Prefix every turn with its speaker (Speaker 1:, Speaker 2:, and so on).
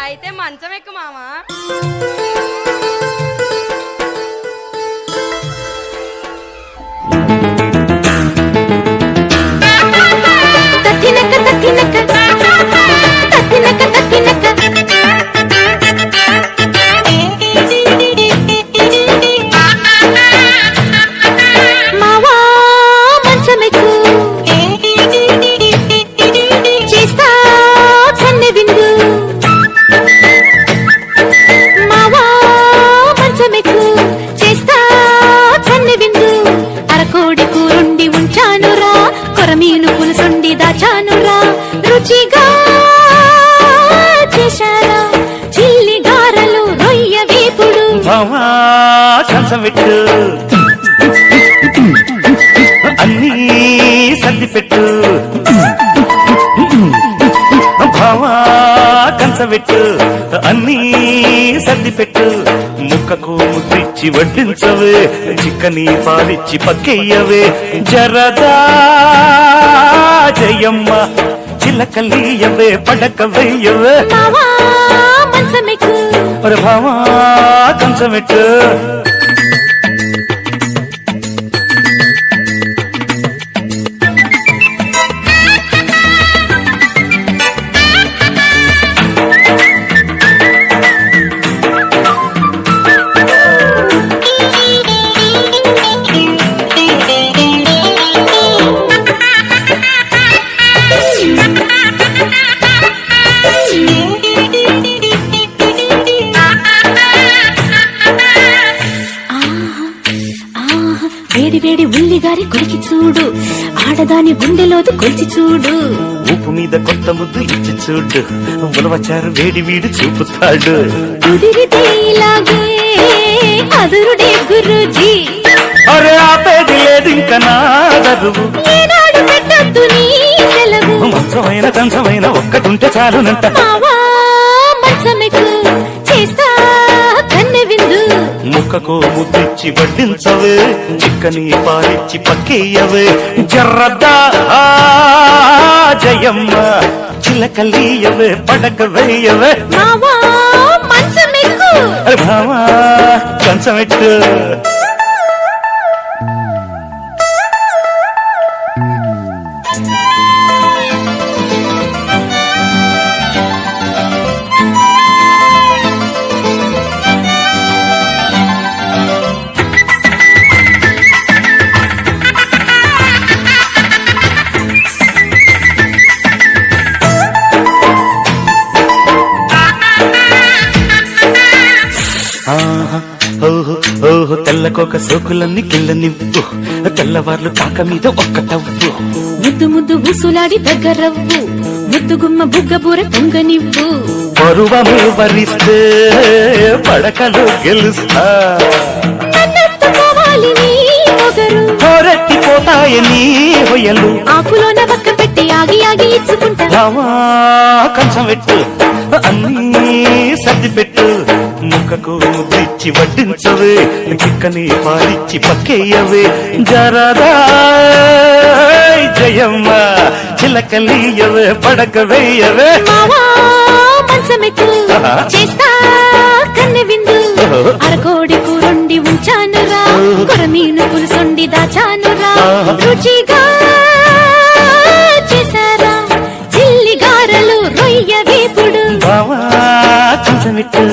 Speaker 1: అయితే మంచం ఎక్కు మామా.
Speaker 2: మీను పులుసుండి దాచానురా రుచిగా చేశారా చిల్లి గారలు రొయ్య వేపుడు
Speaker 3: మామా కంచం పెట్టు అన్నీ సర్ది పెట్టు భామా కంచం పెట్టు అన్నీ సర్ది పెట్టు ముక్కకు ముద్దిచ్చి వడ్డించవే చిక్కని పాలిచ్చి పక్కెయ్యవే జరదా జయమ్మ చిలకలీయవే పడక వెయ్యవే భామా కంచమెట్టు
Speaker 2: వేడి వేడి ఉల్లిగారి కొరికి చూడు ఆడదాని గుండెలోదు కొలిచి చూడు
Speaker 3: ఉప్పు మీద కొత్త ముద్దు ఇచ్చి చూడు ఉలవచారు వేడి వీడి చూపుతాడు
Speaker 2: కుదిరితే ఇలాగే అదురుడే గురుజీ
Speaker 3: అరే ఆపేది లేదు ఇంకా నా దరువు
Speaker 2: ఏనాడు పెట్టద్దు నీ సెలవు
Speaker 3: మంచమైన కంచమైన ఒక్కటుంటే చాలునంట
Speaker 2: మావా మంచమెక్కు చేస్తా కన్నె విందు
Speaker 3: ముక్కకు ముద్దిచ్చి వడ్డించవే చిక్కని పాలిచ్చి పక్కేయవే జర్రదా జయమ్మ చిలకలీయవే పడక వేయవే
Speaker 2: మావా మంచమెక్కు
Speaker 3: అరే భామా కంచమెట్టు ఓహో తెల్లకొక సోకులన్నీ కిల్లనివ్వు తెల్లవార్లు కాక మీద ఒక్కటవ్వు
Speaker 2: ముద్దు ముద్దు ఊసులాడి దగ్గరవ్వు ముద్దు గుమ్మ బుగ్గ బూర పొంగనివ్వు
Speaker 3: పరువమే వరిస్తే పడకలు గెలుస్తా
Speaker 2: నన్నెత్తుకోవాలి నీ పొగరు
Speaker 3: హోరెత్తిపోతాయి నీ హొయలు
Speaker 2: ఆకులోన పక్క పెట్టి ఆగి ఆగి ఇచ్చుకుంటా
Speaker 3: రావా కంచం పెట్టు అన్నీ సర్ది పెట్టు ముక్కకు ముద్దిచ్చి వడ్డించవే చిక్కని పాలిచ్చి పక్కేయవే జరదా జయమ్మ చిలకలీయవే పడక వేయవే
Speaker 2: మావా మంచమెక్కు చేస్తా కన్నె విందు అరకోడి కూరొండి ఉంచానురా కొరమీను పులుసొండి దాచానురా రుచిగా చేశారా చిల్లి గారలు రొయ్య వేపుడు
Speaker 3: బావా కంచమెట్టు